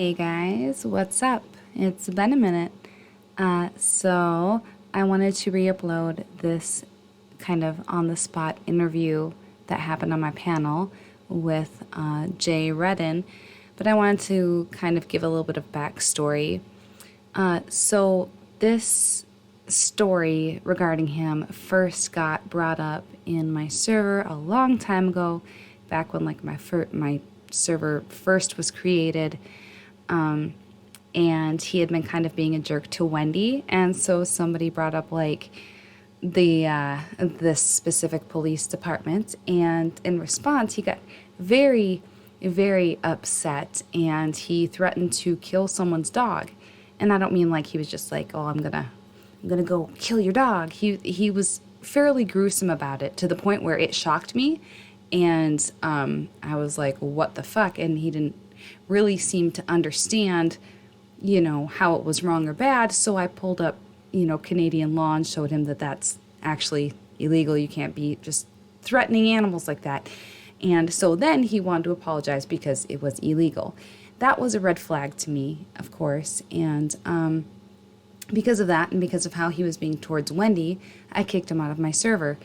Hey guys, what's up? It's been a minute. So I wanted to re-upload this kind of on-the-spot interview that happened on my panel with Jay Redden, but I wanted to kind of give a little bit of backstory. So this story regarding him first got brought up in my server a long time ago, back when like my server first was created, and he had been kind of being a jerk to Wendy, and so somebody brought up like this specific police department, and in response he got very very upset and he threatened to kill someone's dog. And I don't mean like he was just like, oh, I'm gonna go kill your dog. He was fairly gruesome about it, to the point where it shocked me, and I was like, what the fuck? And he didn't really seem to understand, how it was wrong or bad. So I pulled up, Canadian law and showed him that that's actually illegal. You can't be just threatening animals like that. And so then he wanted to apologize because it was illegal. That was a red flag to me, of course. And because of that, and because of how he was being towards Wendy, I kicked him out of my server.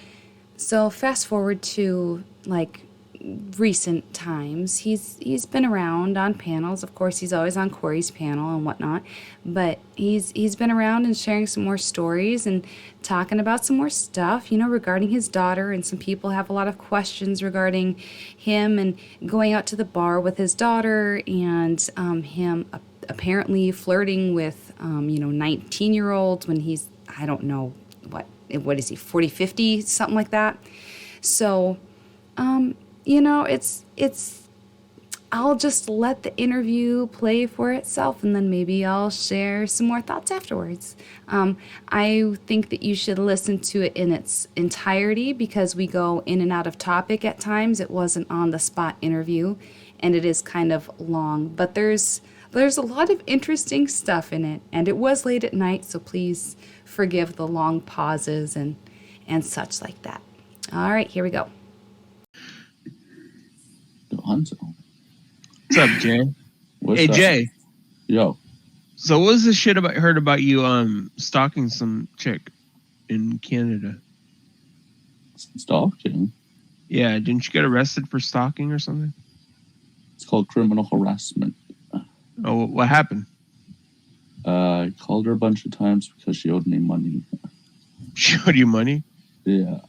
So fast forward to like recent times, he's been around on panels. Of course, he's always on Corey's panel and whatnot, but he's been around and sharing some more stories and talking about some more stuff, regarding his daughter. And some people have a lot of questions regarding him and going out to the bar with his daughter, and him apparently flirting with 19-year-olds when he's, I don't know, what is he, 40, 50, something like that. So it's I'll just let the interview play for itself, and then maybe I'll share some more thoughts afterwards. I think that you should listen to it in its entirety, because we go in and out of topic at times. It was an on-the-spot interview, and it is kind of long, but there's a lot of interesting stuff in it, and it was late at night, so please forgive the long pauses and such like that. All right, here we go. What's up, Jay? Hey, up? Jay. Yo. So what was this shit heard about you stalking some chick in Canada? Stalking? Yeah, didn't you get arrested for stalking or something? It's called criminal harassment. Oh, what happened? I called her a bunch of times because she owed me money. She owed you money? Yeah.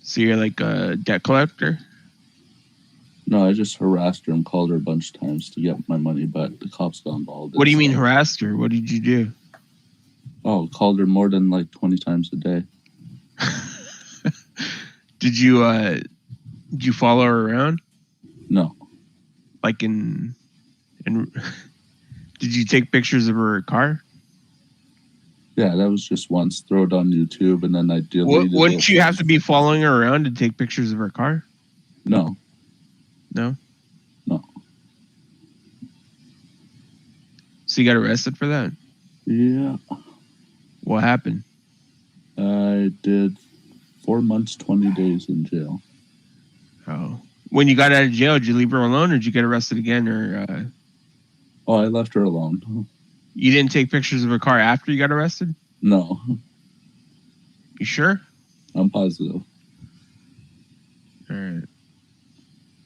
So you're like a debt collector? No, I just harassed her and called her a bunch of times to get my money, but the cops got involved. What do you mean harassed her? What did you do? Oh, called her more than like 20 times a day. Did you follow her around? No. Like in did you take pictures of her car? Yeah, that was just once. Throw it on YouTube, and then I deleted it. Wouldn't you have to be following her around to take pictures of her car? No. No? No. So you got arrested for that? Yeah. What happened? I did 4 months, 20 days in jail. Oh. When you got out of jail, did you leave her alone, or did you get arrested again? Or Oh, I left her alone. You didn't take pictures of her car after you got arrested? No. You sure? I'm positive. All right.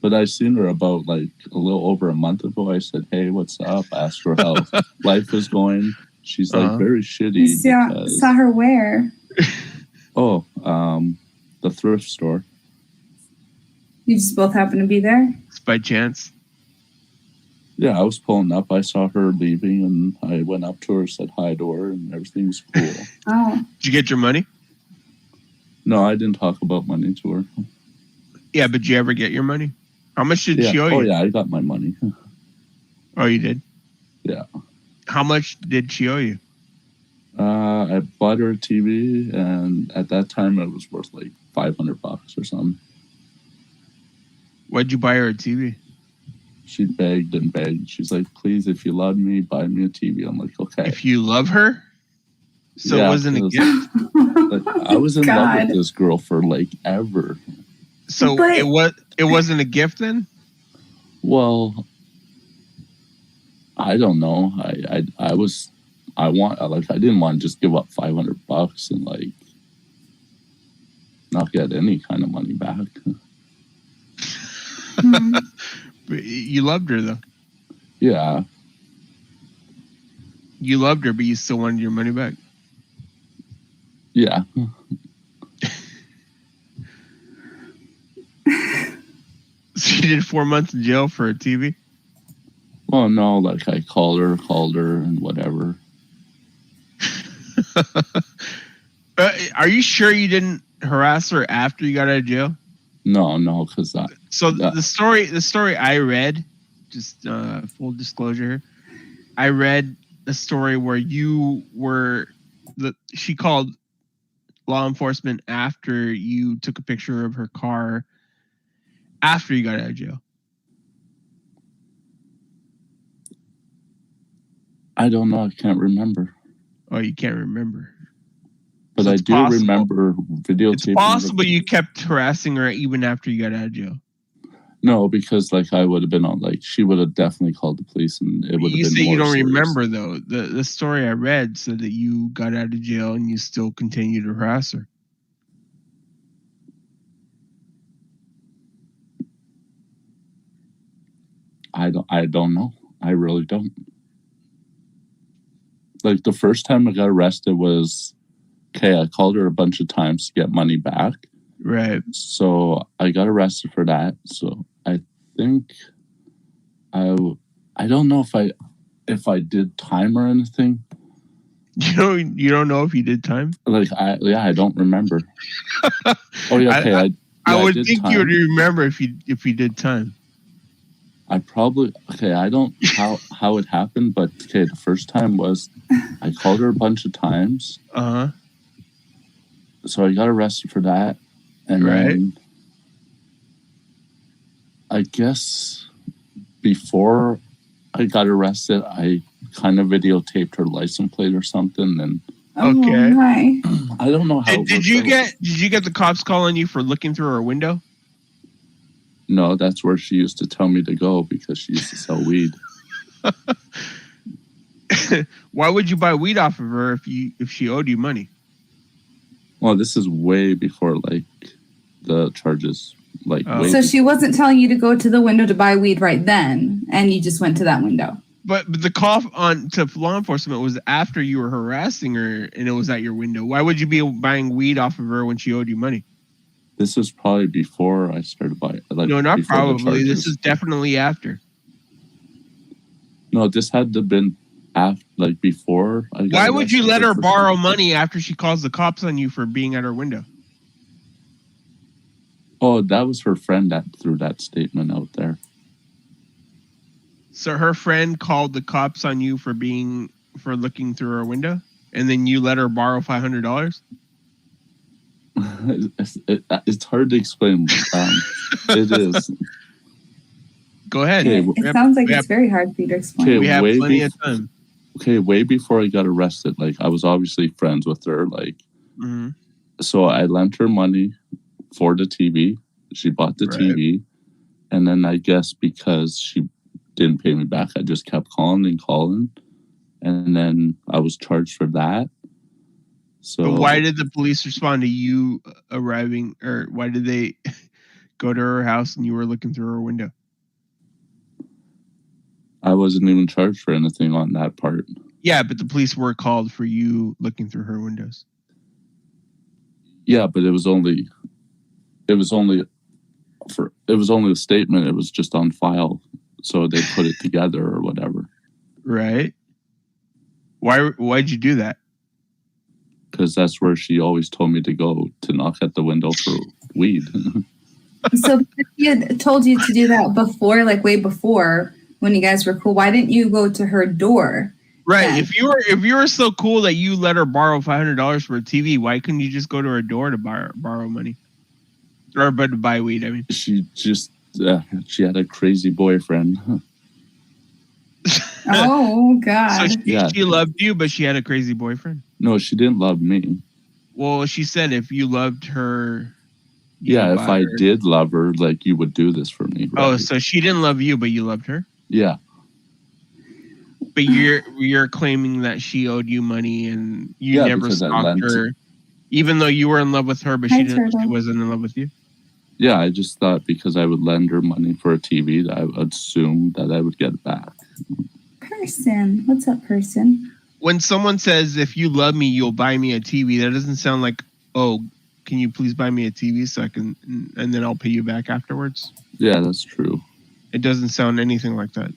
But I seen her about like a little over a month ago. I said, hey, what's up? Asked her how life was going. She's like very shitty. You saw her where? Oh, the thrift store. You just both happened to be there? It's by chance? Yeah, I was pulling up. I saw her leaving, and I went up to her, said hi to her, and everything's cool. Oh. Did you get your money? No, I didn't talk about money to her. Yeah, but did you ever get your money? How much did she owe you? Oh, yeah, I got my money. Oh, you did? Yeah. How much did she owe you? I bought her a TV, and at that time, it was worth like $500 or something. Why'd you buy her a TV? She begged and begged. She's like, please, if you love me, buy me a TV. I'm like, okay. If you love her? So yeah, it wasn't a gift? Like, I was in love with this girl for like ever. So it wasn't a gift then? Well, I don't know. I didn't want to just give up $500 and like not get any kind of money back. But you loved her though. Yeah. You loved her, but you still wanted your money back. Yeah. So you did 4 months in jail for a TV? Well, no, like I called her and whatever. Are you sure you didn't harass her after you got out of jail? No, because the story I read, just full disclosure, I read a story where she called law enforcement after you took a picture of her car after you got out of jail. I don't know. I can't remember. Oh, you can't remember. But So I do remember videotaping. It's possible you kept harassing her even after you got out of jail. No, because like I would have been on, like she would have definitely called the police, and it would have been. You say more you don't serious. remember though. The story I read said that you got out of jail and you still continued to harass her. I don't know. I really don't. Like the first time I got arrested was, okay, I called her a bunch of times to get money back. Right. So I got arrested for that. So I think I don't know if I did time or anything. You don't know if you did time? Like I don't remember. Oh yeah, okay. I would think you would remember if you did time. I probably I don't how it happened, but okay, the first time was I called her a bunch of times. So I got arrested for that. And then I guess before I got arrested, I kind of videotaped her license plate or something. And okay, my. I don't know how. Did you get the cops calling you for looking through her window? No, that's where she used to tell me to go because she used to sell weed. Why would you buy weed off of her if she owed you money? Well, this is way before like the charges. Like, so she wasn't telling you to go to the window to buy weed right then, and you just went to that window. But the call to law enforcement was after you were harassing her, and it was at your window. Why would you be buying weed off of her when she owed you money? This is probably before I started buying. Like, no, not probably. This is definitely after. No, this had to have been after, like before. Why would you let her borrow money after she calls the cops on you for being at her window? Oh, that was her friend that threw that statement out there. So her friend called the cops on you for looking through her window, and then you let her borrow $500? It's hard to explain. It is. Go ahead. Okay, it sounds like it's very hard for you to explain. Okay, we have plenty of time. Okay, way before I got arrested, like I was obviously friends with her, like. So I lent her money for the TV. She bought the TV, and then I guess because she didn't pay me back, I just kept calling, and then I was charged for that. So but why did the police respond to you arriving, or why did they go to her house and you were looking through her window? I wasn't even charged for anything on that part. Yeah, but the police were called for you looking through her windows. Yeah, but it was only a statement. It was just on file, so they put it together or whatever. Right. Why'd you do that? Because that's where she always told me to go, to knock at the window for weed. So if he had told you to do that before, like way before, when you guys were cool, why didn't you go to her door? Right. then? If you were so cool that you let her borrow $500 for a TV, why couldn't you just go to her door to borrow money? Or to buy weed, I mean. She just she had a crazy boyfriend. Oh God. So she loved you, but she had a crazy boyfriend? No, she didn't love me. Well, she said if you loved her. Yeah, if I did love her, like you would do this for me. Right? Oh, so she didn't love you, but you loved her? Yeah. But you're claiming that she owed you money and you never stalked her, even though you were in love with her, but she wasn't in love with you. Yeah, I just thought because I would lend her money for a TV, that I would assume that I would get it back. Person, what's up, person? When someone says, "If you love me, you'll buy me a TV," that doesn't sound like, "Oh, can you please buy me a TV so I can, and then I'll pay you back afterwards." Yeah, that's true. It doesn't sound anything like that.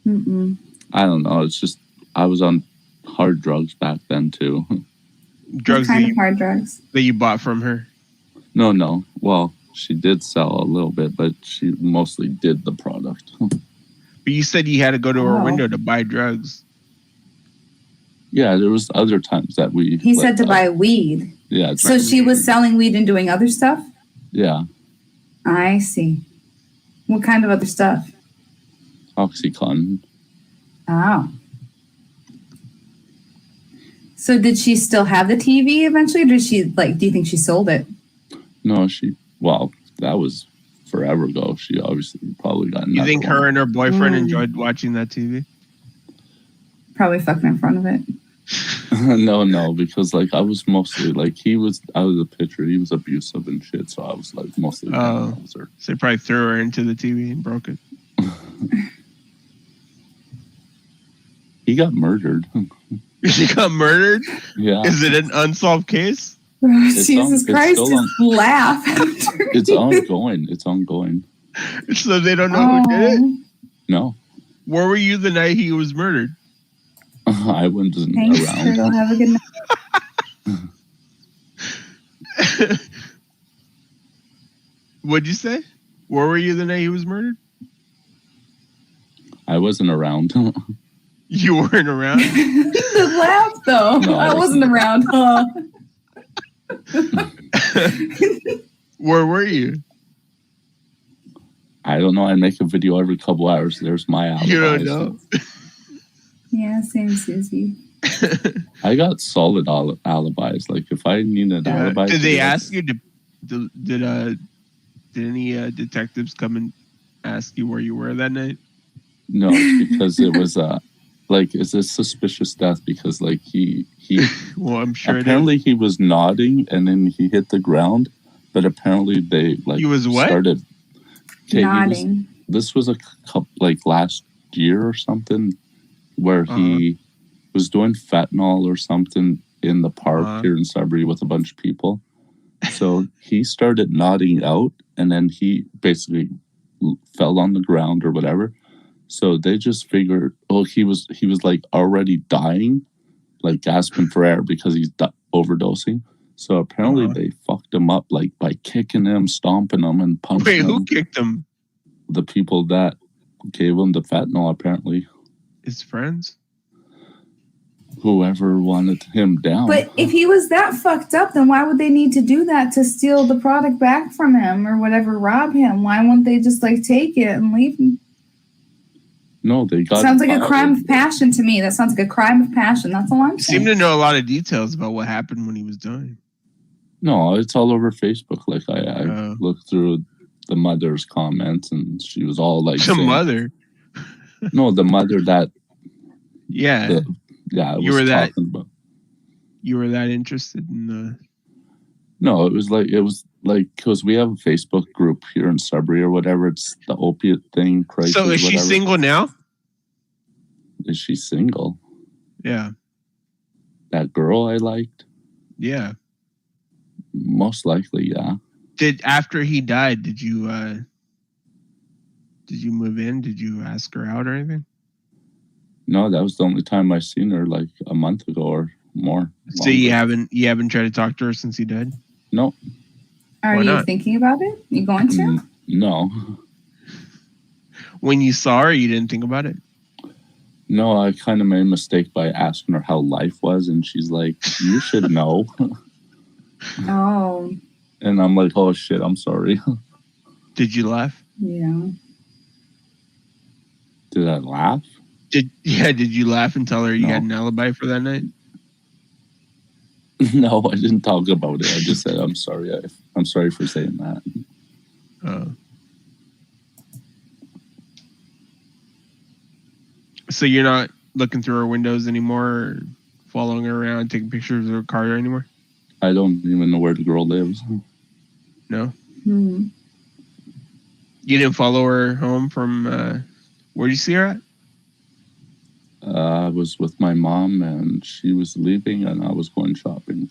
Mm-mm. I don't know. It's just I was on hard drugs back then too. Drugs? What kind of hard drugs? That you bought from her? No. Well, she did sell a little bit, but she mostly did the product. But you said you had to go to her window to buy drugs. Yeah, there was other times that we... He said to buy weed. Yeah. So she was selling weed and doing other stuff? Yeah. I see. What kind of other stuff? OxyContin. Oh. So did she still have the TV eventually? Or did she, do you think she sold it? No, that was forever ago. She obviously probably got another. You think her and her boyfriend enjoyed watching that TV? Probably fucking in front of it. No, because I was mostly I was a pitcher. He was abusive and shit, so I was mostly. Oh, so they probably threw her into the TV and broke it. He got murdered. He got murdered? Yeah. Is it an unsolved case? Jesus Christ, just laugh. It's ongoing. It's ongoing. So they don't know who did it? No. Where were you the night he was murdered? I wasn't Thanks, around. Turtle. Have a good night. What'd you say? Where were you the night he was murdered? I wasn't around. You weren't around? The laugh, though. No, I wasn't around. Huh? Where were you? I don't know. I make a video every couple hours. There's my alibi. You don't know? Yeah, same Susie. I got solid alibis. If I need an alibi, did they ask you did any detectives come and ask you where you were that night? No, because it was it's a suspicious death because he well, I'm sure apparently he was nodding and then he hit the ground, but apparently they he was what? Started nodding. This was a couple last year or something where he was doing fentanyl or something in the park here in Sudbury with a bunch of people. So he started nodding out and then he basically fell on the ground or whatever. So they just figured, he was already dying, gasping for air because he's overdosing. So apparently they fucked him up by kicking him, stomping him, and punching him. Wait, who kicked him? The people that gave him the fentanyl, apparently. His friends? Whoever wanted him down. But if he was that fucked up, then why would they need to do that to steal the product back from him or whatever, rob him? Why wouldn't they just take it and leave him? No, they got. Sounds like a crime of passion to me. That sounds like a crime of passion. That's all I'm saying. Seem to know a lot of details about what happened when he was dying. No, it's all over Facebook. I looked through the mother's comments, and she was all the mother. No, the mother that. Yeah. You were that. You were that interested in the. No, it was because we have a Facebook group here in Sudbury or whatever. It's the opiate thing. Crisis, so is she single now? Is she single? Yeah. That girl I liked? Yeah. Most likely, yeah. After he died, did you move in? Did you ask her out or anything? No, that was the only time I seen her a month ago or more. So you haven't tried to talk to her since he died? No. Are you thinking about it? You going to? No. When you saw her, you didn't think about it? No, I kind of made a mistake by asking her how life was, and she's like, "You should know." Oh. And I'm like, "Oh shit, I'm sorry." Did you laugh? Yeah. Did I laugh? Did you laugh and tell her you had an alibi for that night? No, I didn't talk about it. I just said, I'm sorry. I'm sorry for saying that. So you're not looking through her windows anymore, or following her around, taking pictures of her car anymore? I don't even know where the girl lives. No. Hmm. You didn't follow her home from where did you see her at? I was with my mom and she was leaving and I was going shopping.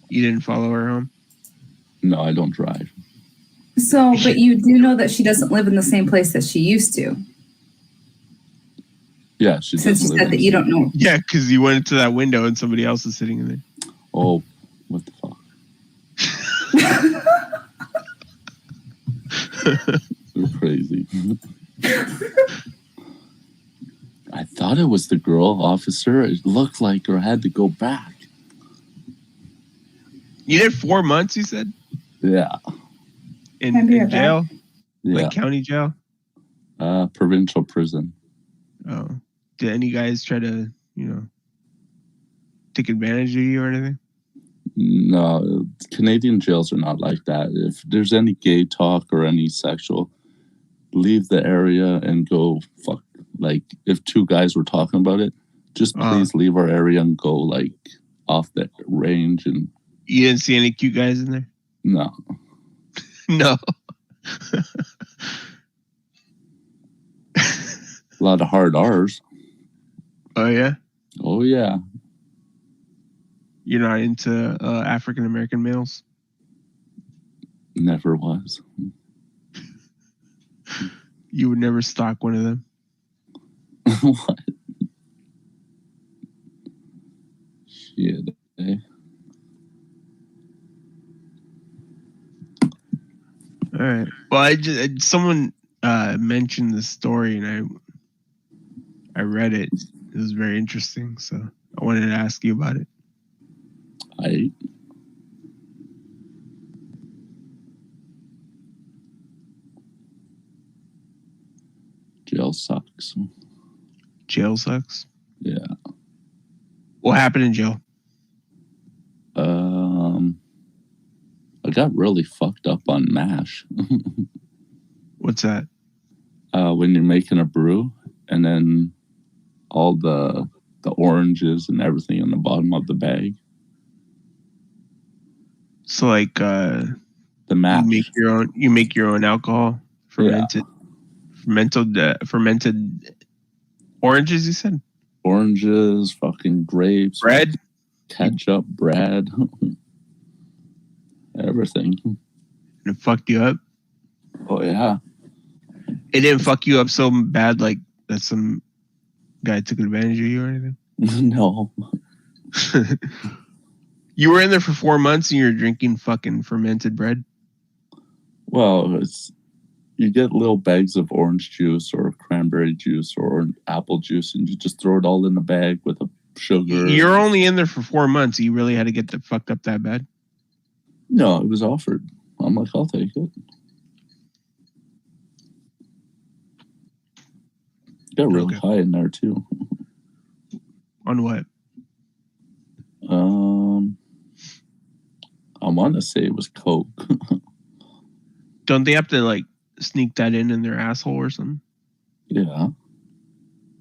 You didn't follow her home? No, I don't drive. So, but you do know that she doesn't live in the same place that she used to. Yeah, she Since you doesn't said live that you don't know. Yeah, because you went into that window and somebody else is sitting in there. Oh, what the fuck? You're crazy. I thought it was the girl, officer. It looked like her. I had to go back. You did 4 months, you said? Yeah. In jail? Yeah. Like county jail? Provincial prison. Oh. Did any guys try to, take advantage of you or anything? No, Canadian jails are not like that. If there's any gay talk or any sexual, leave the area and go fuck. Like, if 2 guys were talking about it, just please leave our area and go, like, off the range. And you didn't see any cute guys in there? No. No. A lot of hard R's. Oh, yeah? Oh, yeah. You're not into African-American males? Never was. You would never stalk one of them? What? Shit, eh? All right. Well, someone mentioned this story, and I read it. It was very interesting, so I wanted to ask you about it. Jail sucks. Jail sucks? Yeah. What happened in jail? I got really fucked up on MASH. What's that? When you're making a brew and then all the oranges and everything in the bottom of the bag. So like the mash. You make your own alcohol, fermented oranges, you said? Oranges, fucking grapes, bread, ketchup, bread, everything. And it fucked you up? Oh yeah. It didn't fuck you up so bad like that some guy took advantage of you or anything? No. You were in there for 4 months and you're drinking fucking fermented bread? Well, you get little bags of orange juice or cranberry juice or apple juice and you just throw it all in the bag with a sugar. You're only in there for 4 months. You really had to get fucked up that bad? No, it was offered. I'm like, I'll take it. Got really high in there too. On what? I want to say it was Coke. Don't they have to like sneak that in their asshole or something? Yeah.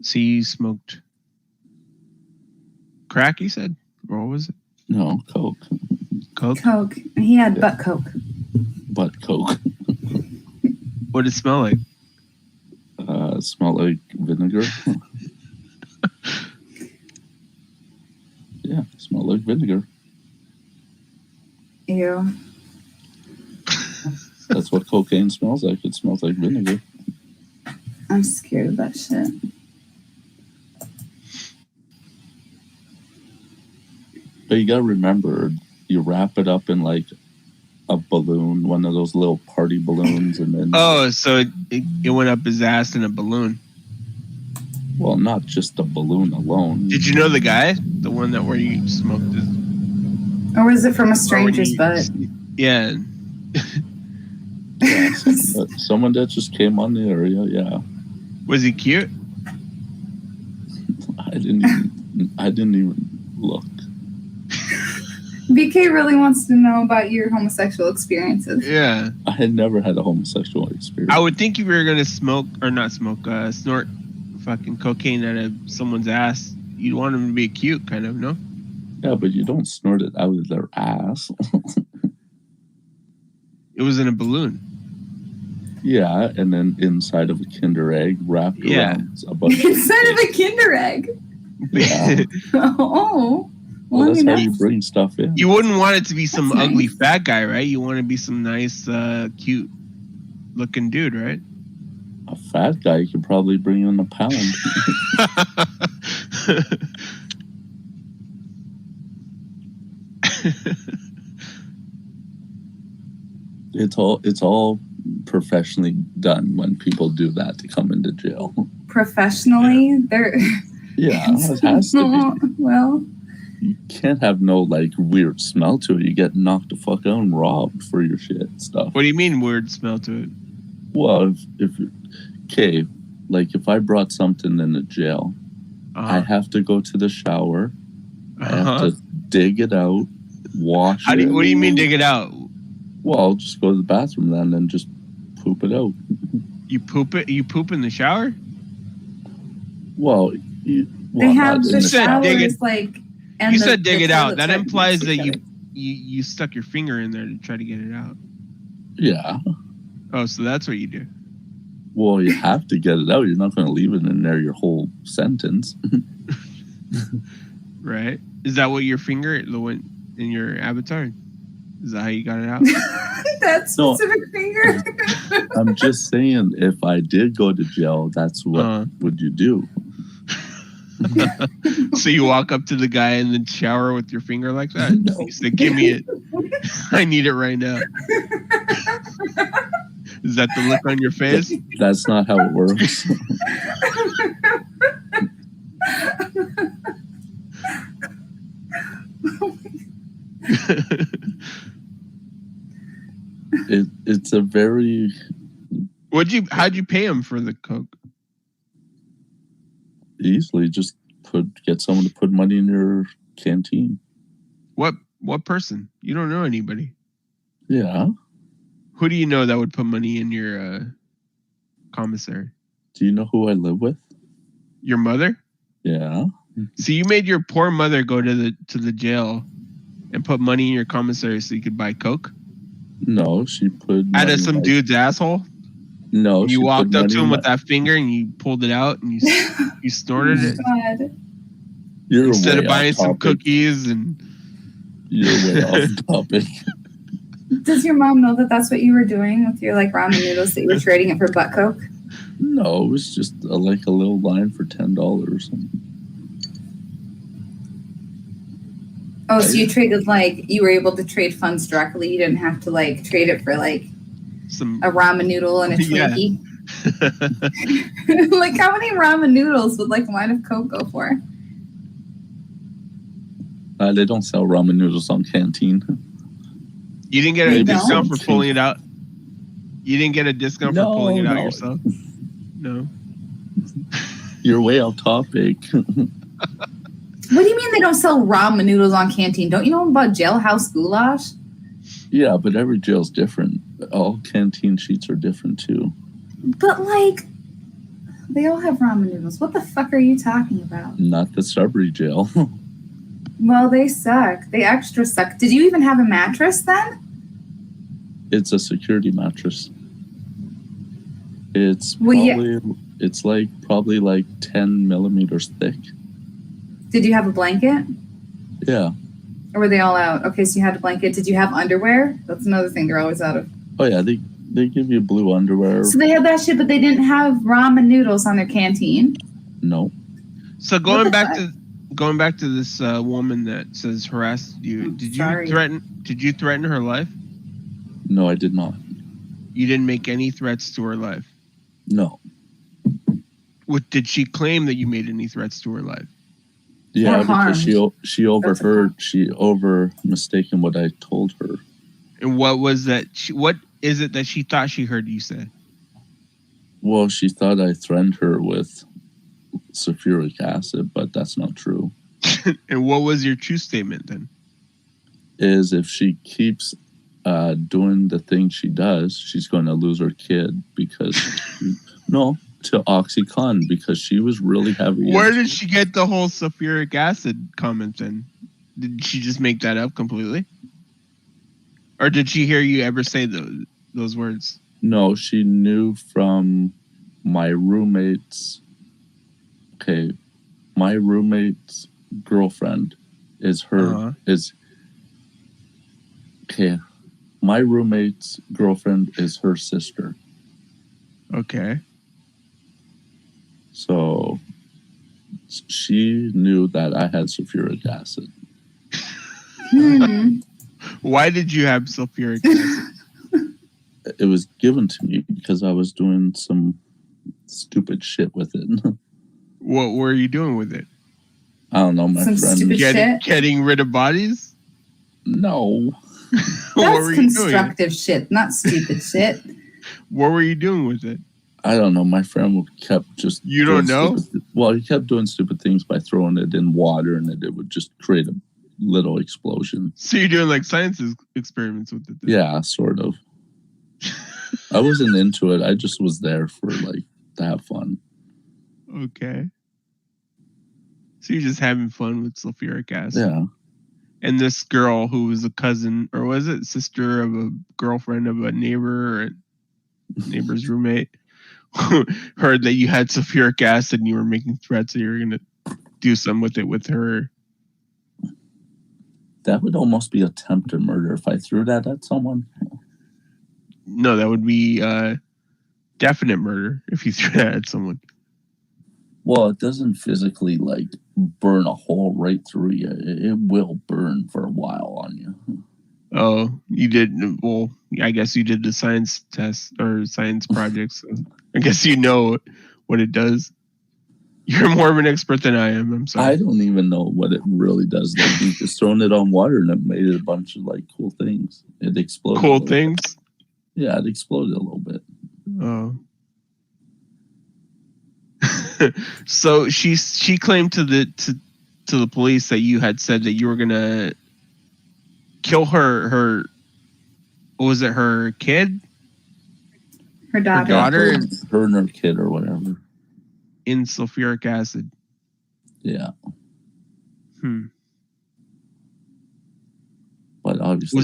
See, you smoked crack, you said? Or what was it? No, Coke. Coke. He had butt Coke. Butt Coke. What did it smell like? It smelled like vinegar. Yeah, it smelled like vinegar. Ew. That's what cocaine smells like. It smells like vinegar. I'm scared of that shit. But you gotta remember, you wrap it up in like a balloon, one of those little party balloons, and then... Oh, so it went up his ass in a balloon. Well, not just the balloon alone. Did you know the guy? The one that where you smoked his... Or was it from a stranger's butt? Yeah. Yeah, someone that just came on the area, yeah. Was he cute? I didn't even look. BK really wants to know about your homosexual experiences. Yeah. I had never had a homosexual experience. I would think if you were going to snort fucking cocaine out of someone's ass, you'd want them to be cute, kind of, no? Yeah, but you don't snort it out of their ass. It was in a balloon. Yeah, and then inside of a Kinder Egg wrapped around a bunch inside of a Kinder Egg. Yeah. Oh. Well, that's how you bring stuff in. You wouldn't want it to be some ugly fat guy, right? You want to be some nice, cute looking dude, right? A fat guy, you could probably bring in a pound. It's all professionally done when people do that to come into jail. Professionally? They're yeah, it has to be. Well, you can't have no like weird smell to it. You get knocked the fuck out and robbed for your shit stuff. What do you mean weird smell to it? Well, if I brought something into jail, I have to go to the shower. I have to dig it out, wash it. What do you mean dig it out? Well, I'll just go to the bathroom then and just poop it out. You poop it? You poop in the shower? Well, they have the showers like. And you said dig it out. That implies that you stuck your finger in there to try to get it out. Yeah. Oh, so that's what you do. Well, you have to get it out. You're not going to leave it in there your whole sentence. Right? Is that what your finger, the one in your avatar? Is that how you got it out? That specific finger? I'm just saying, if I did go to jail, that's what would you do? So you walk up to the guy in the shower with your finger like that? No. You say, give me it. I need it right now. Is that the look on your face? That's not how it works. It's a very... How'd you pay him for the coke? Easily, just get someone to put money in your canteen. What person? You don't know anybody. Yeah. Who do you know that would put money in your commissary? Do you know who I live with? Your mother? Yeah. So you made your poor mother go to the jail and put money in your commissary so you could buy coke? No, she put out of some dude's asshole? No, you walked up to him with that finger and you pulled it out and you snorted it. God. You're instead of buying some cookies and. You're way off topic. Does your mom know that that's what you were doing with your like ramen noodles, that you were trading it for butt coke? No, it was just a little line for $10. Oh, so you traded you were able to trade funds directly. You didn't have to trade it for a ramen noodle and a Twinkie. Yeah. How many ramen noodles would line of Coke go for? They don't sell ramen noodles on Canteen. You didn't get a discount for pulling it out? You didn't get a discount for pulling it out yourself? No. You're way off topic. What do you mean they don't sell ramen noodles on Canteen? Don't you know about jailhouse goulash? Yeah, but every jail's different. All Canteen sheets are different too. But they all have ramen noodles. What the fuck are you talking about? Not the Sudbury jail. Well, they suck. They extra suck. Did you even have a mattress then? It's a security mattress. It's probably 10 millimeters thick. Did you have a blanket? Yeah. Or were they all out? Okay, so you had a blanket. Did you have underwear? That's another thing they're always out of. Oh, yeah. They give you blue underwear. So they had that shit, but they didn't have ramen noodles on their canteen? No. So going back to this woman that says harassed you, did you threaten her life? No, I did not. You didn't make any threats to her life? No. Did she claim that you made any threats to her life? Yeah, because she overheard, she mistaken what I told her. And what was that? What is it that she thought she heard you say? Well, she thought I threatened her with sulfuric acid, but that's not true. And what was your true statement then? Is if she keeps doing the thing she does, she's going to lose her kid because to OxyContin because she was really heavy. Where did she get the whole sulfuric acid comment then? Did she just make that up completely? Or did she hear you ever say those words? No, she knew from my roommate's. Okay, my roommate's girlfriend is her Okay, my roommate's girlfriend is her sister. Okay. So she knew that I had sulfuric acid. Why did you have sulfuric acid? It was given to me because I was doing some stupid shit with it. What were you doing with it? I don't know, my Some friend. stupid shit? Getting rid of bodies? No. That's constructive shit, not stupid shit. What were you doing with it? I don't know. My friend kept just... You don't know? Well, he kept doing stupid things by throwing it in water and it would just create a little explosion. So you're doing like science experiments with it then? Yeah, sort of. I wasn't into it. I just was there for like to have fun. Okay. So you're just having fun with sulfuric acid. Yeah. And this girl who was a cousin, or was it sister of a girlfriend of a neighbor or a neighbor's roommate, heard that you had sulfuric acid and you were making threats that you were going to do something with it with her. That would almost be attempted murder if I threw that at someone. No, that would be definite murder if you threw that at someone. Well, it doesn't physically like burn a hole right through you. It will burn for a while on you. Oh, you did. Well, I guess you did the science test or science project. So I guess you know what it does. You're more of an expert than I am. I'm sorry. I don't even know what it really does. Like, you just thrown it on water and it made it a bunch of like cool things. It exploded. Cool things? Bit. Yeah, it exploded a little bit. Oh. So she claimed to the police that you had said that you were gonna kill her what was it, her kid? Her daughter. Her and her kid or whatever. In sulfuric acid. Yeah. But obviously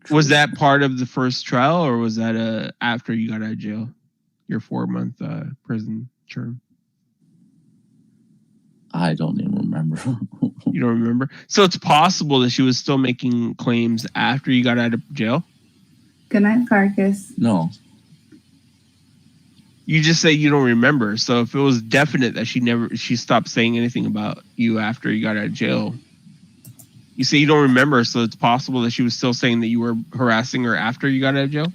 was that part of the first trial, or was that after you got out of jail? Your 4-month prison term? I don't even remember. You don't remember? So it's possible that she was still making claims after you got out of jail? Good night, Carcass. No. You just say you don't remember. So if it was definite that she stopped saying anything about you after you got out of jail, you say you don't remember, so it's possible that she was still saying that you were harassing her after you got out of jail?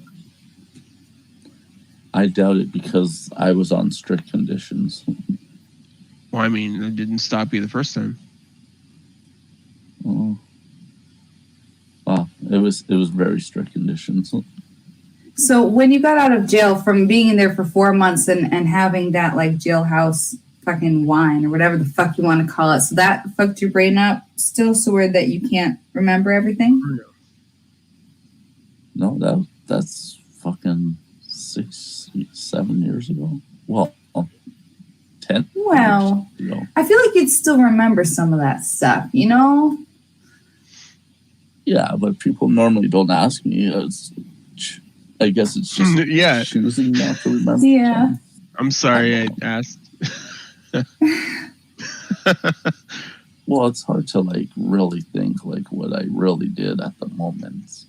I doubt it because I was on strict conditions. Well, I mean, it didn't stop you the first time. Oh. Wow, it was very strict conditions. So when you got out of jail from being in there for 4 months and having that like jailhouse fucking wine or whatever the fuck you want to call it, so that fucked your brain up still so weird that you can't remember everything? No, that's fucking 6-7 years ago. Well, 10. Well, I feel like you'd still remember some of that stuff, you know? Yeah, but people normally don't ask me. I guess it's just choosing not to remember. Yeah. Something. I'm sorry I asked. Well, it's hard to like really think like what I really did at the moment.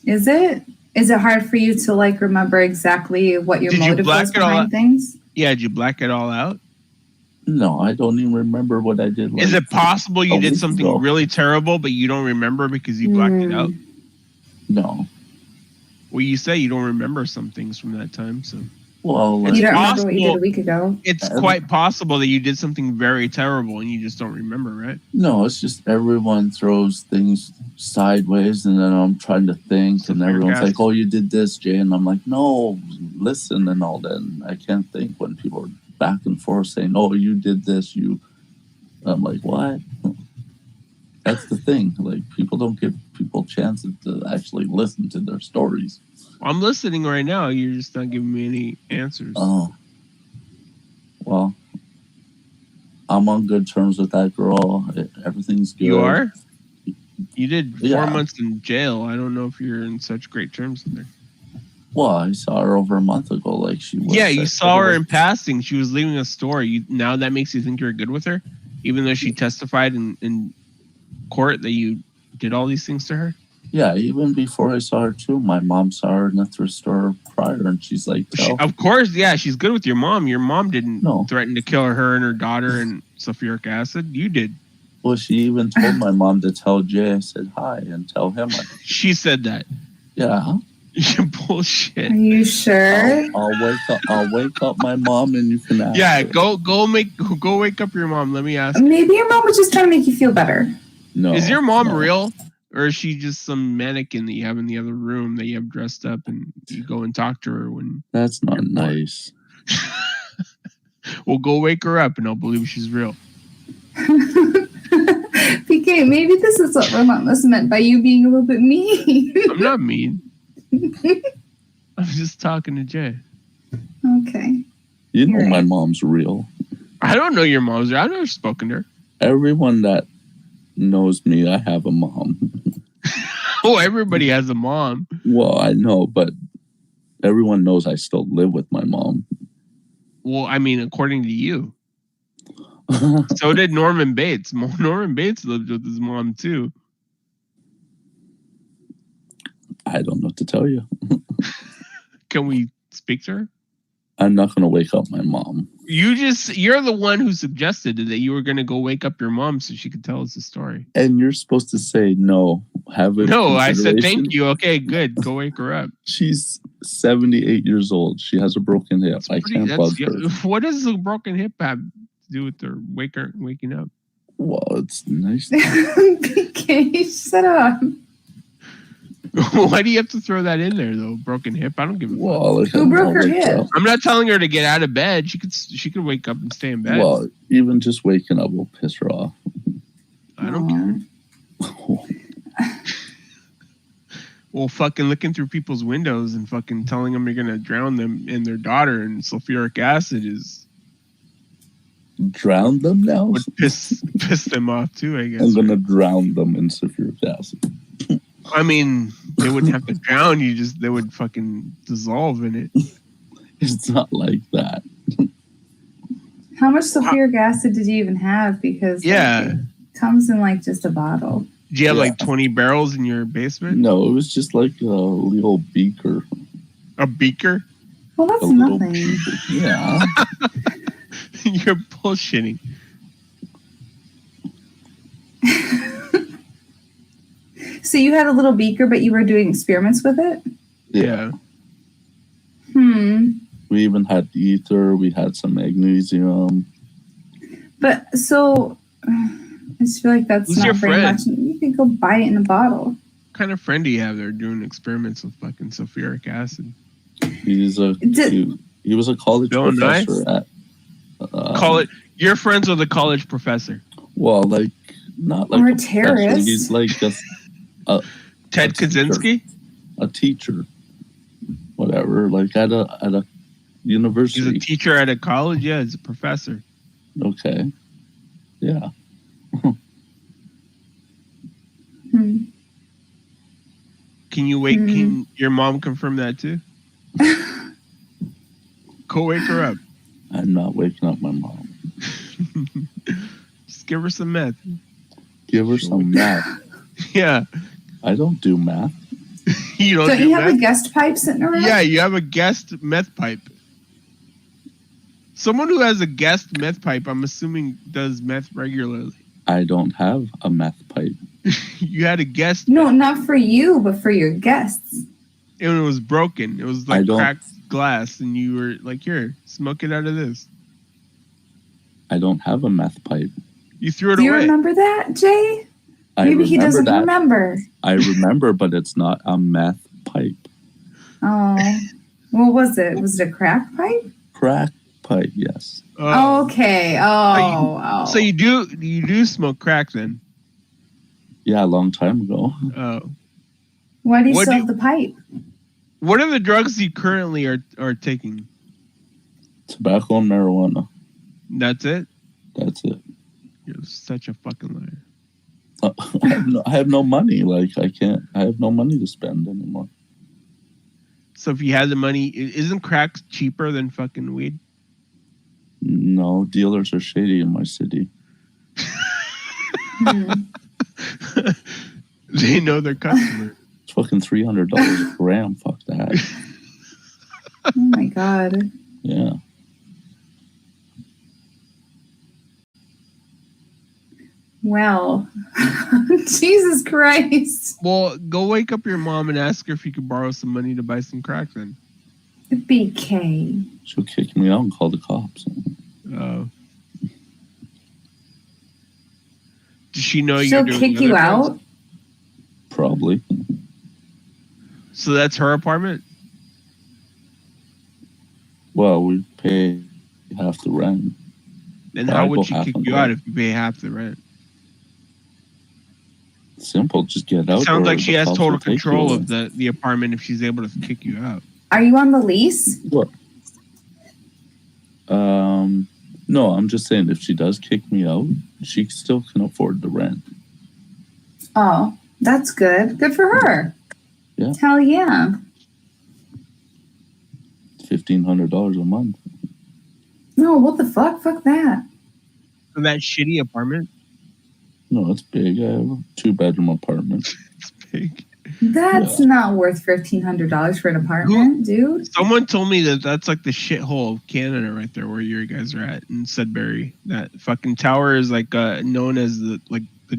Is it? Is it hard for you to like remember exactly what your motive was behind things? Yeah, did you black it all out? No, I don't even remember what I did. Is it possible you did something really terrible, but you don't remember because you blacked it out? No. Well, you say you don't remember some things from that time, so. Well, you don't remember what you did a week ago? It's quite possible that you did something very terrible and you just don't remember, right? No, it's just everyone throws things sideways and then I'm trying to think and everyone's like, oh, you did this, Jay. And I'm like, no, listen and all that. And I can't think when people are back and forth saying, oh, you did this, I'm like, what? That's the thing. Like, people don't give people chances to actually listen to their stories. I'm listening right now. You're just not giving me any answers. Oh, I'm on good terms with that girl. Everything's good. You are? You did 4 months in jail. I don't know if you're in such great terms with her. Well, I saw her over a month ago. Like she was. Yeah, you saw her in passing. She was leaving a store. Now that makes you think you're good with her, even though she testified in court that you did all these things to her. Yeah, even before I saw her too, my mom saw her in the thrift store prior, and she's like, of course, yeah, she's good with your mom. Your mom didn't threaten to kill her and her daughter and sulfuric acid. You did. Well, she even told my mom to tell Jay I said hi and tell him. She said that. Yeah. Bullshit. Are you sure? I'll wake up my mom and you can ask. Yeah, go wake up your mom. Let me ask. Maybe your mom was just trying to make you feel better. No. Is your mom real? Or is she just some mannequin that you have in the other room that you have dressed up and you go and talk to her when... That's not nice. Well, go wake her up and I'll believe she's real. PK, maybe this is what relentless meant by you being a little bit mean. I'm not mean. I'm just talking to Jay. Okay. You know my mom's real. I don't know your mom's real. I've never spoken to her. Everyone that knows me, I have a mom. Oh, everybody has a mom. Well, I know, but everyone knows I still live with my mom. Well, I mean, according to you. So did Norman Bates. Norman Bates lived with his mom, too. I don't know what to tell you. Can we speak to her? I'm not going to wake up my mom. You're the one who suggested that you were going to go wake up your mom so she could tell us the story. And you're supposed to say no. No, I said thank you. Okay, good. Go wake her up. She's 78 years old. She has a broken hip. I can't bug her. What does a broken hip have to do with her waking up? Well, it's nice. Okay, shut up. Why do you have to throw that in there though? Broken hip? I don't give a fuck. Who broke her hip? I'm not telling her to get out of bed. She could wake up and stay in bed. Well, even just waking up will piss her off. I don't care. Well, fucking looking through people's windows and fucking telling them you're gonna drown them and their daughter in sulfuric acid is drown them now. Would piss them off too, I guess. I'm gonna drown them in sulfuric acid. I mean, they wouldn't have to drown you; they would fucking dissolve in it. It's not like that. How much sulfuric acid did you even have? Because it comes in like just a bottle. Do you have like 20 barrels in your basement? No, it was just like a little beaker. A beaker? Well, that's nothing. Yeah. You're bullshitting. So you had a little beaker, but you were doing experiments with it? Yeah. We even had ether. We had some magnesium. But so I just feel like that's not very much. You could go buy it in a bottle. What kind of friend do you have there doing experiments with fucking sulfuric acid? He was a college professor at college. You're friends with a college professor. Well, like not like or a terrorist. He's like just Ted Kaczynski, a teacher, whatever. Like at a university. He's a teacher at a college. Yeah, he's a professor. Okay. Yeah. Can you wait? Can your mom confirm that too? Go wake her up. I'm not waking up my mom. Just give her some meth. Give her some math. Yeah. I don't do math. You don't you have a guest pipe sitting around? Yeah, you have a guest meth pipe. Someone who has a guest meth pipe, I'm assuming, does meth regularly. I don't have a meth pipe. You had a guest. No, not for you, but for your guests. And it was broken. It was like cracked glass, and you were like, "Here, smoke it out of this." I don't have a meth pipe. You threw it away. Do you remember that, Jay? Maybe he doesn't remember. I remember, but it's not a meth pipe. Oh, what was it? Was it a crack pipe? Crack pipe, yes. Okay. So you do smoke crack then? Yeah, a long time ago. Oh. Why do you still have the pipe? What are the drugs you currently are taking? Tobacco and marijuana. That's it? That's it. You're such a fucking liar. I have no money. Like, I have no money to spend anymore. So if you had the money, isn't crack cheaper than fucking weed? No, dealers are shady in my city. They know their customer. It's fucking $300 a gram. Fuck that. Oh my God. Yeah. Well, Jesus Christ. Well, go wake up your mom and ask her if you could borrow some money to buy some crack then. BK. She'll kick me out and call the cops. Oh. Does she know She'll you're doing kick you other out? drugs? Probably. So that's her apartment? Well, we pay half the rent. Then how would she kick you out if you pay half the rent? Simple, just get out. Sounds like she has total control of the apartment if she's able to kick you out. Are you on the lease? What? No, I'm just saying if she does kick me out, she still can afford the rent. Oh, that's good. Good for her. Yeah. Hell yeah. $1,500 a month. No, what the fuck? Fuck that. For that shitty apartment? No, it's big. I have a 2-bedroom apartment. It's big. That's not worth $1,500 for an apartment, dude. Someone told me that's like the shithole of Canada right there where you guys are at in Sudbury. That fucking tower is like known as the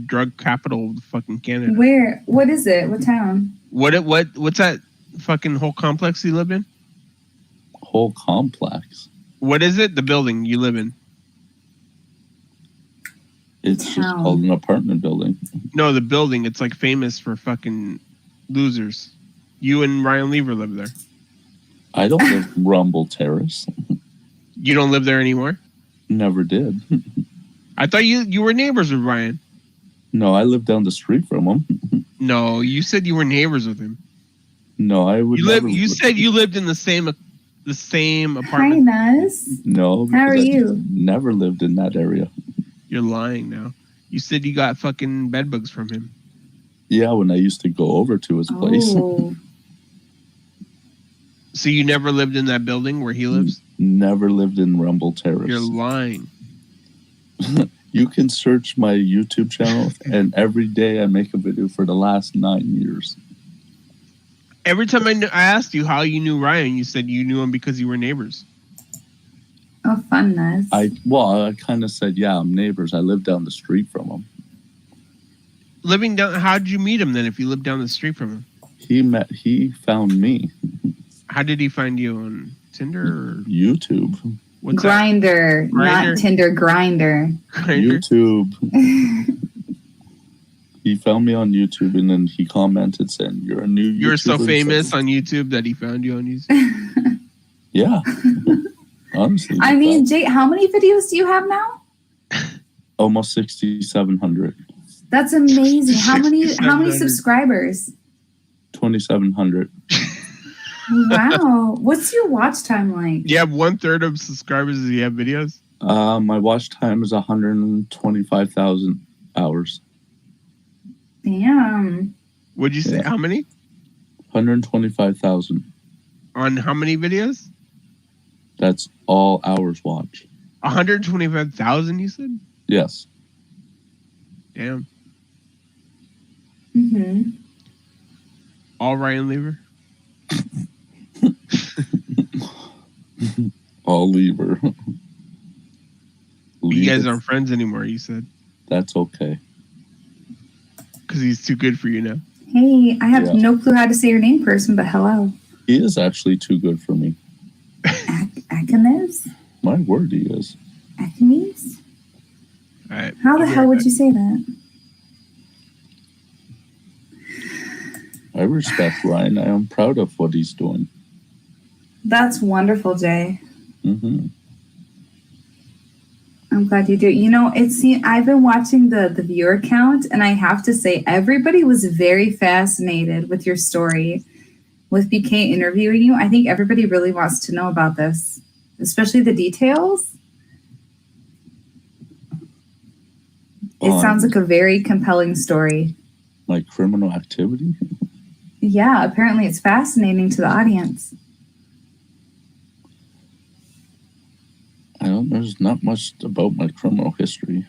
drug capital of fucking Canada. Where? What is it? What town? What's that fucking whole complex you live in? Whole complex. What is it? The building you live in? It's just called an apartment building. No, the building. It's like famous for fucking losers. You and Ryan Lever live there. I don't live in Rumble Terrace. You don't live there anymore? Never did. I thought you were neighbors with Ryan. No, I live down the street from him. No, you said you were neighbors with him. No, I would. You said you lived in the same apartment. Hi, Nuz. No. How are you? Never lived in that area. You're lying now. You said you got fucking bed bugs from him. Yeah, when I used to go over to his place. Oh. So you never lived in that building where he lives? Never lived in Rumble Terrace. You're lying. You can search my YouTube channel, and every day I make a video for the last 9 years. Every time I asked you how you knew Ryan, you said you knew him because you were neighbors. Oh, fun, Nuz. I kind of said, yeah, I'm neighbors. I live down the street from him. Living down, how did you meet him then if you lived down the street from him? He found me. How did he find you, on Tinder or YouTube? What's Grindr, not Tinder, Grindr. YouTube. He found me on YouTube and then he commented saying, "You're a new YouTuber." You're so famous on YouTube that he found you on YouTube. Yeah. Honestly. I mean, Jay, how many videos do you have now? Almost 6,700. That's amazing. How many subscribers? 2,700. Wow. What's your watch time like? You have 1/3 of subscribers. Do you have videos? My watch time is 125,000 hours. Damn. What'd you say? Yeah. How many? 125,000. On how many videos? That's all hours watched. 125,000, you said? Yes. Damn. Mm-hmm. All Ryan Lever? All Lever. You guys aren't friends anymore, you said. That's okay. Because he's too good for you now. Hey, I have no clue how to say your name, person, but hello. He is actually too good for me. Akanes? My word, he is. Akanes? All right. How the hell would you say that? I respect Ryan. I am proud of what he's doing. That's wonderful, Jay. Mm-hmm. I'm glad you do. You know, I've been watching the viewer count, and I have to say, everybody was very fascinated with your story, with BK interviewing you. I think everybody really wants to know about this, especially the details. It sounds like a very compelling story. Like criminal activity? Yeah, apparently it's fascinating to the audience. There's not much about my criminal history.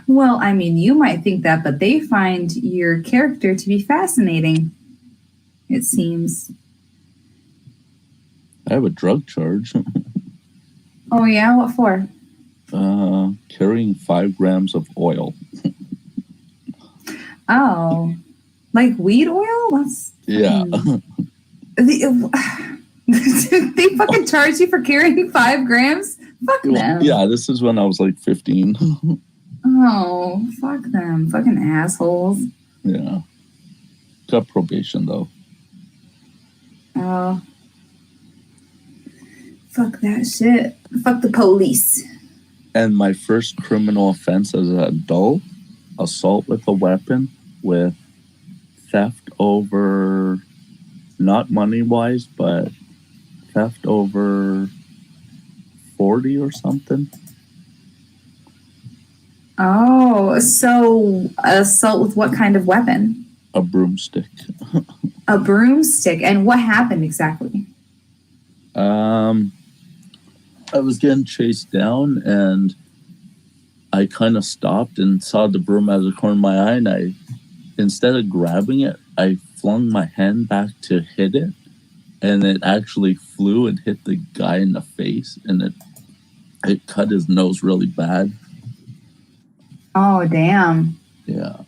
Well, I mean, you might think that, but they find your character to be fascinating, it seems. I have a drug charge. Oh, yeah? What for? Carrying 5 grams of oil. Oh, like weed oil? That's Yeah. They fucking charge you for carrying 5 grams? Fuck them. Yeah, this is when I was like 15. Oh, fuck them. Fucking assholes. Yeah. Got probation, though. Oh. Fuck that shit. Fuck the police. And my first criminal offense as an adult, assault with a weapon with theft over, not money-wise, but theft over 40 or something. Oh, so assault with what kind of weapon? A broomstick. A broomstick. And what happened exactly? I was getting chased down and I kind of stopped and saw the broom out of the corner of my eye, and instead of grabbing it, I flung my hand back to hit it, and it actually flew and hit the guy in the face, and it cut his nose really bad. Oh, damn. Yeah.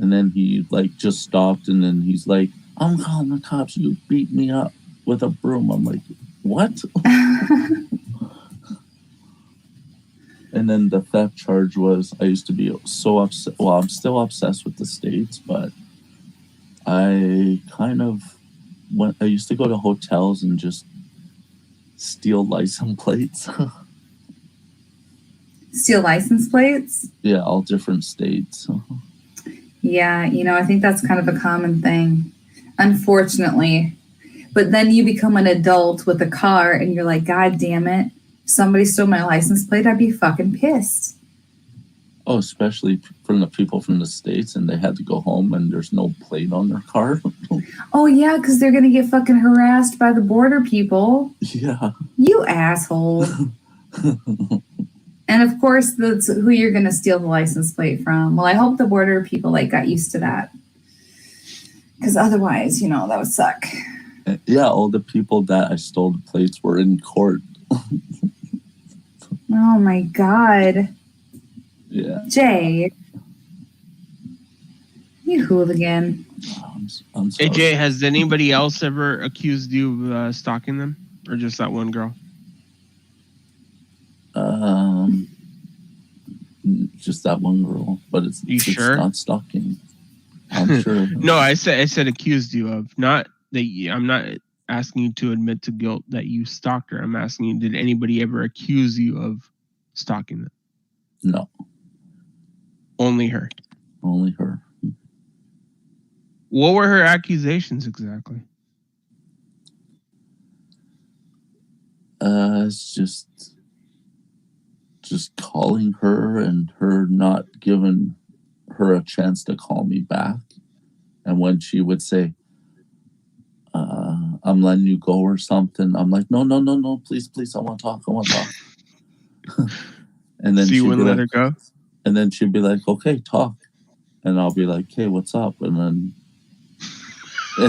And then he just stopped, and then he's like, "I'm calling the cops. You beat me up with a broom." I'm like, "What?" And then the theft charge was, I used to be so upset. Well, I'm still obsessed with the States, but I used to go to hotels and just steal license plates. Steal license plates? Yeah, all different states. Yeah, I think that's kind of a common thing, unfortunately. But then you become an adult with a car and you're like, God damn it, if somebody stole my license plate, I'd be fucking pissed. Oh, especially from the people from the States, and they had to go home and there's no plate on their car. Oh, yeah, because they're going to get fucking harassed by the border people. Yeah. You asshole. And of course, that's who you're going to steal the license plate from. Well, I hope the border people got used to that. Because otherwise, that would suck. Yeah, all the people that I stole the plates were in court. Oh my God. Yeah. Jay. You hooligan. I'm sorry. Hey, Jay, has anybody else ever accused you of stalking them? Or just that one girl? Just that one girl. But it's sure? not stalking. I'm sure. No, I said accused you of. Not that I'm not asking you to admit to guilt that you stalked her. I'm asking you, did anybody ever accuse you of stalking them? No. Only her. Only her. What were her accusations exactly? It's just calling her and her not giving her a chance to call me back. And when she would say, I'm letting you go or something, I'm like, no, please, I want to talk. And then so you wouldn't let her go? And then she'd be like, okay, talk. And I'll be like, hey, what's up? And then so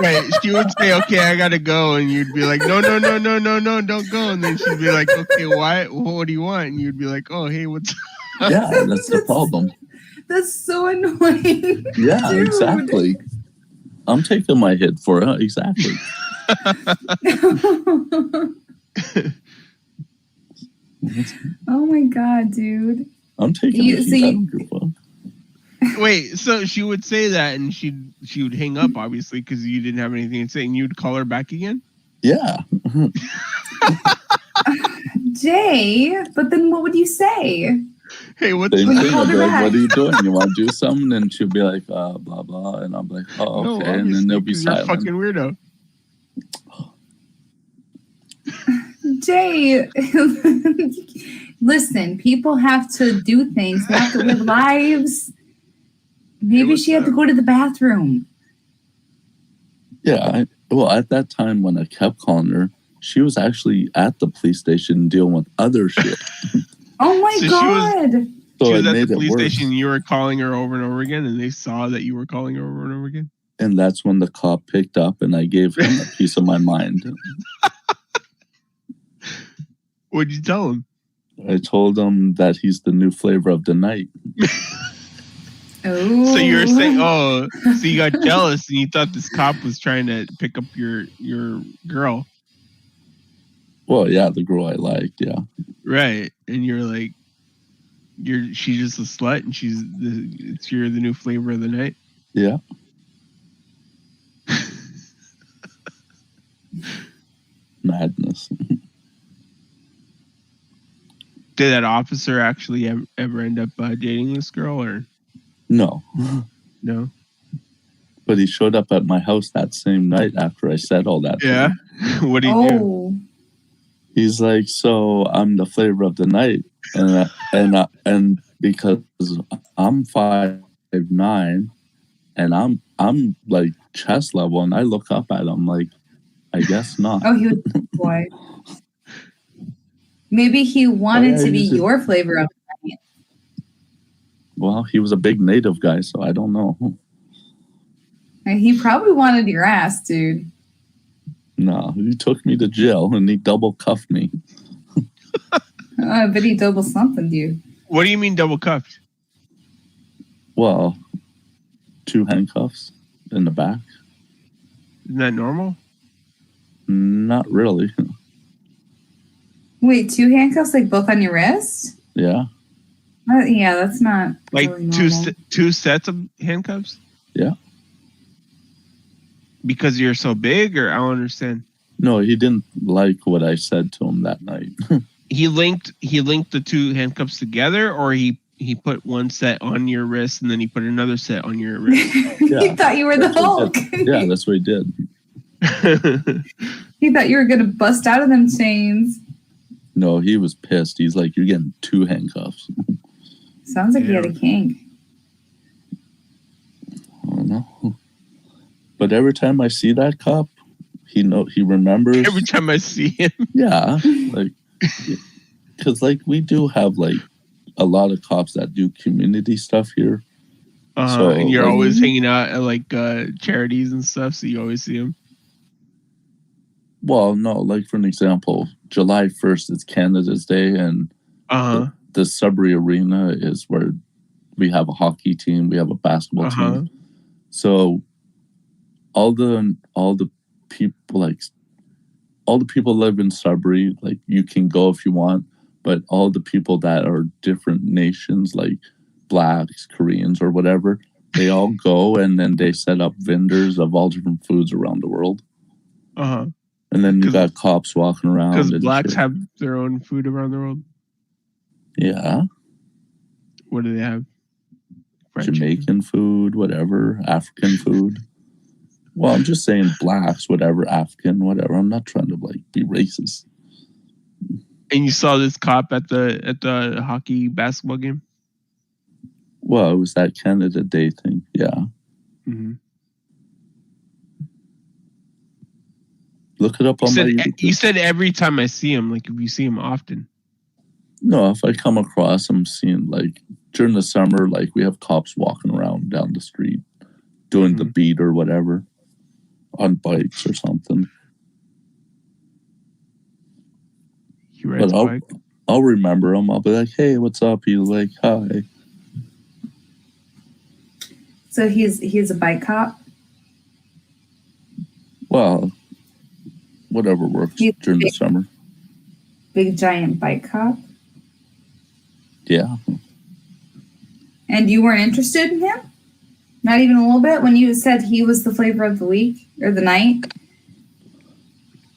wait, she would say, okay, I gotta go, and you'd be like, no, don't go. And then she'd be like, okay, why? What do you want? And you'd be like, oh, hey, what's up? Yeah, that's the problem. That's so annoying. Yeah, dude. Exactly. I'm taking my hit for it. Exactly. Oh my God, dude. I'm taking it. Wait, so she would say that and she would hang up, obviously, because you didn't have anything to say, and you'd call her back again? Yeah. Jay, but then what would you say? Hey, what's up? What are you doing? You want to do something? And she'll be like, blah, blah. And I'm like, oh, okay. No, and then they'll be silent. You're a fucking weirdo. Listen, people have to do things. They have to live lives. Maybe she had to go to the bathroom. Yeah. Well, at that time when I kept calling her, she was actually at the police station dealing with other shit. Oh my God. She was at the police station and you were calling her over and over again, and they saw that you were calling her over and over again? And that's when the cop picked up and I gave him a piece of my mind. What'd you tell him? I told him that he's the new flavor of the night. Oh. So you were saying, so you got jealous and you thought this cop was trying to pick up your girl. Well, yeah, the girl I liked, yeah. Right. And you're like, she's just a slut and you're the new flavor of the night? Yeah. Madness. Did that officer actually ever end up dating this girl, or? No. No. But he showed up at my house that same night after I said all that. Yeah. What did he do? He's like, so I'm the flavor of the night, and because I'm 5'9", and I'm like chest level, and I look up at him like, I guess not. Oh, he was a boy. Maybe he wanted to be your flavor of the night. Well, he was a big native guy, so I don't know. He probably wanted your ass, dude. No, he took me to jail and he double cuffed me. I bet he double something, dude. What do you mean double cuffed? Well, 2 handcuffs in the back. Isn't that normal? Not really. Wait, 2 handcuffs, like both on your wrist? Yeah. Yeah, that's not like really normal. two sets of handcuffs? Yeah. Because you're so big, or I don't understand. No, he didn't like what I said to him that night. He linked the 2 handcuffs together, or he put one set on your wrist and then he put another set on your wrist. Yeah, he thought you were the Hulk. Yeah, that's what he did. He thought you were gonna bust out of them chains. No, he was pissed. He's like, "You're getting 2 handcuffs." Sounds like he had a kink. I don't know. But every time I see that cop, he remembers. Every time I see him. Yeah, like, because like we do have like a lot of cops that do community stuff here. So, and you're always hanging out at like charities and stuff, so you always see him. Well, no, like for an example, July 1st is Canada's Day, and the Sudbury Arena is where we have a hockey team, we have a basketball team. So all the people live in Sudbury, like you can go if you want, but all the people that are different nations, like Blacks, Koreans, or whatever, they all go and then they set up vendors of all different foods around the world. And then you got cops walking around. Because Blacks have their own food around the world? Yeah. What do they have? Jamaican food, whatever. African food. Well, I'm just saying Blacks, whatever. African, whatever. I'm not trying to like be racist. And you saw this cop at the hockey basketball game? Well, it was that Canada Day thing. Yeah. Mm-hmm. Look it up on my YouTube. You said every time I see him, like if you see him often. No, if I come across him, seeing like during the summer, like we have cops walking around down the street doing the beat or whatever on bikes or something. He rides a bike? I'll remember him. I'll be like, "Hey, what's up?" He's like, "Hi." So he's a bike cop? Well, whatever works during the summer. Big giant bike cop? Yeah. And you weren't interested in him? Not even a little bit? When you said he was the flavor of the week or the night?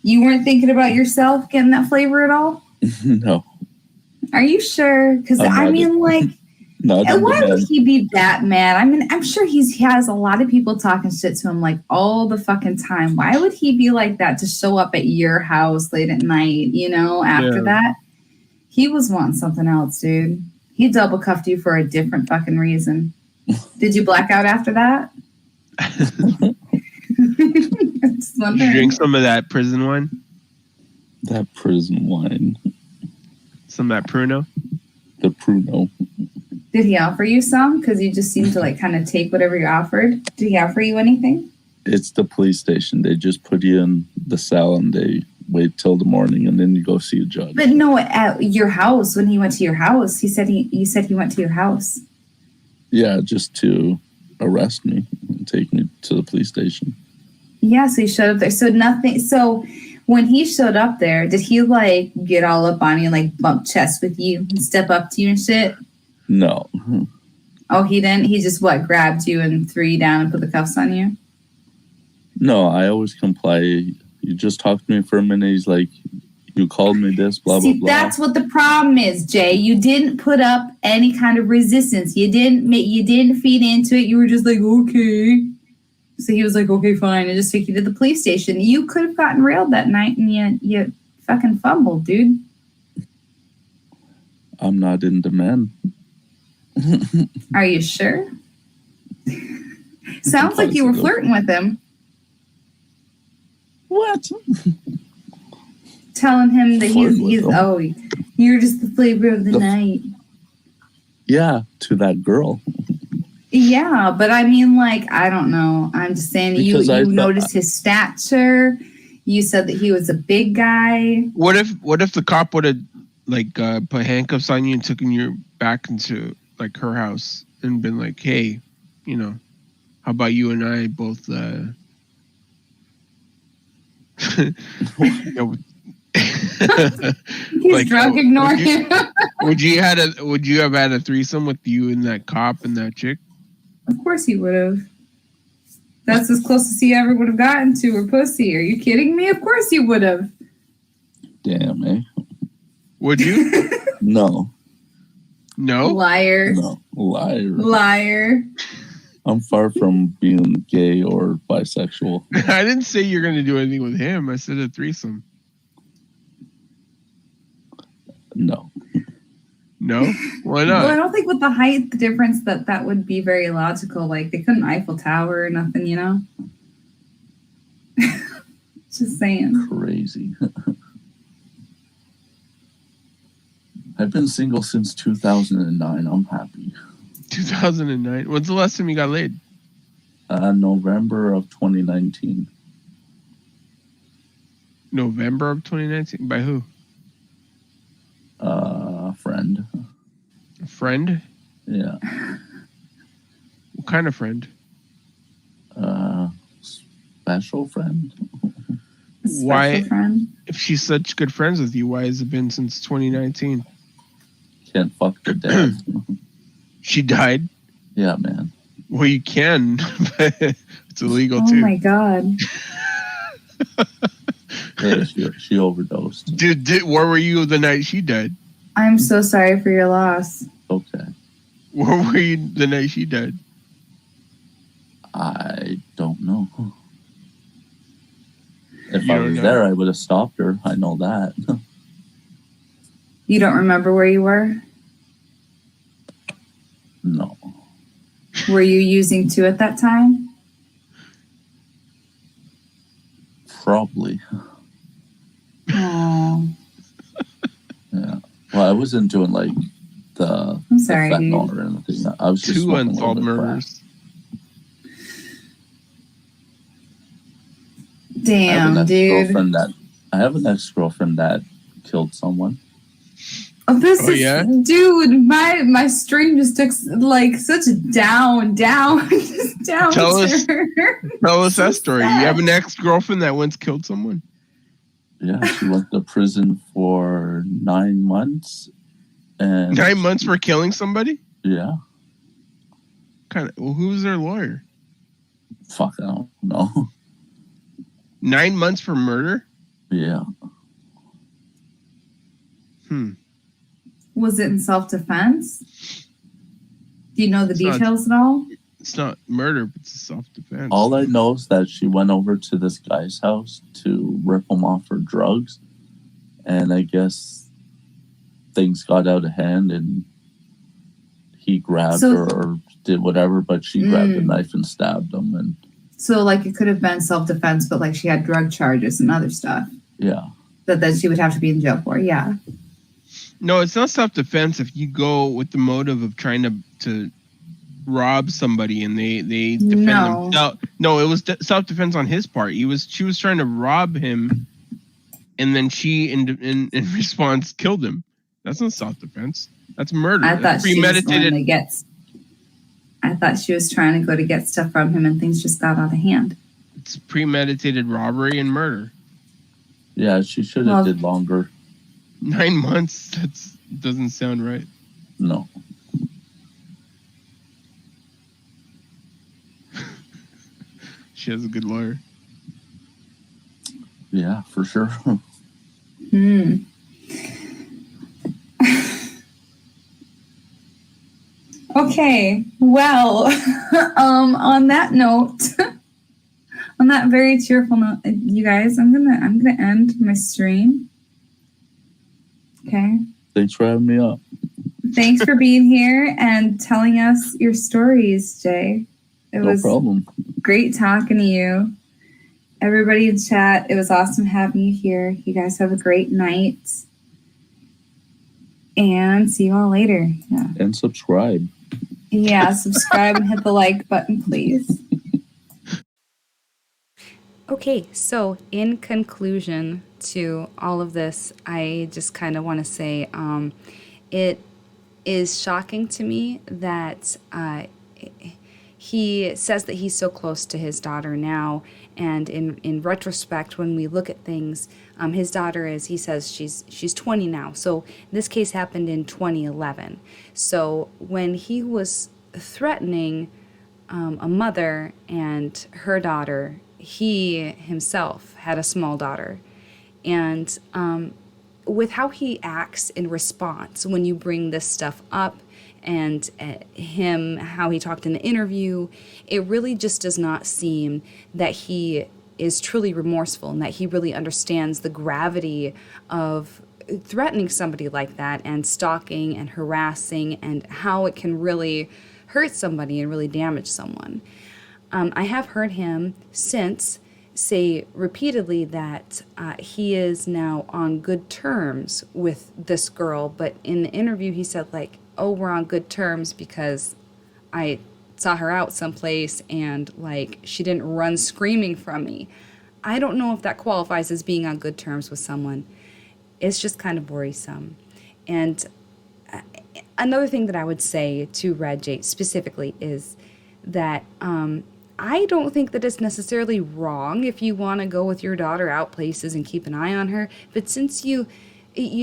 You weren't thinking about yourself getting that flavor at all? No. Are you sure? Because I mean, like, why would he be that mad? I mean, I'm sure he has a lot of people talking shit to him like all the fucking time. Why would he be like that to show up at your house late at night, after that? He was wanting something else, dude. He double cuffed you for a different fucking reason. Did you black out after that? Did you drink some of that prison wine? That prison wine. Some of that Pruno? The Pruno. Did he offer you some? Because you just seemed to like kind of take whatever you offered. Did he offer you anything? It's the police station. They just put you in the cell and they wait till the morning and then you go see a judge. But no, at your house, when he went to your house, you said he went to your house. Yeah, just to arrest me and take me to the police station. Yeah, so he showed up there. So nothing. So when he showed up there, did he like get all up on you and like bump chest with you and step up to you and shit? No. Oh, he didn't? He just grabbed you and threw you down and put the cuffs on you? No, I always comply. You just talk to me for a minute. He's like, you called me this, blah, blah, blah. That's what the problem is, Jay. You didn't put up any kind of resistance. You didn't feed into it. You were just like, okay. So he was like, okay, fine. I just took you to the police station. You could have gotten railed that night and you fucking fumbled, dude. I'm not into men. Are you sure? Sounds like you were flirting with him. What? Telling him that you're just the flavor of the night. Yeah, to that girl. Yeah, but I mean, like, I don't know. I'm just saying you noticed his stature. You said that he was a big guy. What if the cop would have like put handcuffs on you and taken you back into like her house and been like, hey, you know, how about you and I both He's like, drunk, ignore him. Would you have had a threesome with you and that cop and that chick? Of course he would have. That's as close as he ever would have gotten to her pussy. Are you kidding me? Of course he would have. Damn, eh? Would you? No. No? Liar. No. Liar. I'm far from being gay or bisexual. I didn't say you're going to do anything with him. I said a threesome. No. No? Why not? Well, I don't think with the height difference that would be very logical. Like, they couldn't Eiffel Tower or nothing, you know? Just saying. Crazy. I've been single since 2009. I'm happy. 2009? When's the last time you got laid? November of 2019. November of 2019? By who? Friend. A friend? Yeah. What kind of friend? Special friend. Why? Friend? If she's such good friends with you, why has it been since 2019? Can't fuck her dad. She died? Yeah, man. Well, you can, but it's illegal too. Oh my god. Hey, she overdosed. Dude, where were you the night she died? I'm so sorry for your loss. Okay. Where were you the night she died? I don't know. If I was there, I would have stopped her. I know that. You don't remember where you were? No. Were you using 2 at that time? Probably. Oh. Yeah. Well, I wasn't doing like the fentanyl or anything. I was just 2 unsolved murders. Damn, dude. I have an ex-girlfriend that killed someone. Yeah? Dude, my stream just took like such a down. Tell us that story. You have an ex-girlfriend that once killed someone? Yeah, she went to prison for 9 months. And 9 months for killing somebody? Yeah. Who's their lawyer? Fuck, I don't know. 9 months for murder? Yeah. Was it in self-defense? Do you know the details at all? It's not murder, but it's self-defense. All I know is that she went over to this guy's house to rip him off for drugs. And I guess things got out of hand and he grabbed her or did whatever, but she grabbed the knife and stabbed him. And so, like, it could have been self-defense, but, like, she had drug charges and other stuff. Yeah. That she would have to be in jail for, yeah. No, it's not self-defense if you go with the motive of trying to rob somebody and they defend themselves. No, it was self-defense on his part. She was trying to rob him, and then she, in response, killed him. That's not self-defense. That's murder. I thought she was trying to go to get stuff from him, and things just got out of hand. It's premeditated robbery and murder. Yeah, she should have did longer. 9 months. Doesn't sound right. No. She has a good lawyer. Yeah, for sure. Okay, well, on that note, on that very cheerful note, you guys, I'm gonna end my stream. Okay. Thanks for having me up. Thanks for being here and telling us your stories, Jay. No problem. Great talking to you. Everybody in chat, it was awesome having you here. You guys have a great night. And see you all later. Yeah. And subscribe. Yeah, subscribe and hit the like button, please. Okay, so in conclusion to all of this, I just kind of want to say it is shocking to me that he says that he's so close to his daughter now, and in retrospect, when we look at things, his daughter is, he says she's 20 now. So this case happened in 2011. So when he was threatening a mother and her daughter, he himself had a small daughter. And with how he acts in response when you bring this stuff up, and how he talked in the interview, it really just does not seem that he is truly remorseful and that he really understands the gravity of threatening somebody like that and stalking and harassing and how it can really hurt somebody and really damage someone. I have heard him since say repeatedly that he is now on good terms with this girl, but in the interview he said, like, oh, we're on good terms because I saw her out someplace and, like, she didn't run screaming from me. I don't know if that qualifies as being on good terms with someone. It's just kind of worrisome. And another thing that I would say to RedJay specifically is that I don't think that it's necessarily wrong if you want to go with your daughter out places and keep an eye on her, but since you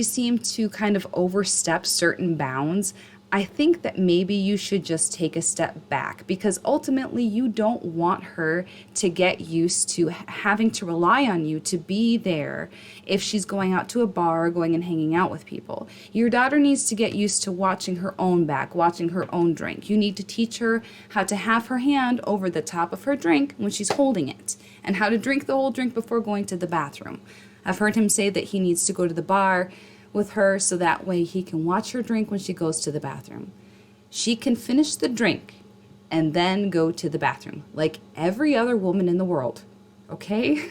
seem to kind of overstep certain bounds, I think that maybe you should just take a step back, because ultimately you don't want her to get used to having to rely on you to be there if she's going out to a bar or going and hanging out with people. Your daughter needs to get used to watching her own back, watching her own drink. You need to teach her how to have her hand over the top of her drink when she's holding it, and how to drink the whole drink before going to the bathroom. I've heard him say that he needs to go to the bar with her so that way he can watch her drink when she goes to the bathroom. She can finish the drink and then go to the bathroom like every other woman in the world, okay?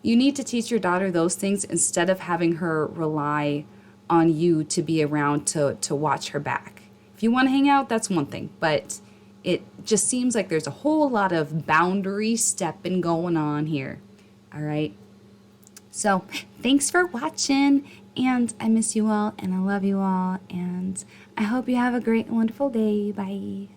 You need to teach your daughter those things instead of having her rely on you to be around to watch her back. If you want to hang out, that's one thing, but it just seems like there's a whole lot of boundary stepping going on here, all right? So thanks for watching, and I miss you all, and I love you all, and I hope you have a great and wonderful day. Bye.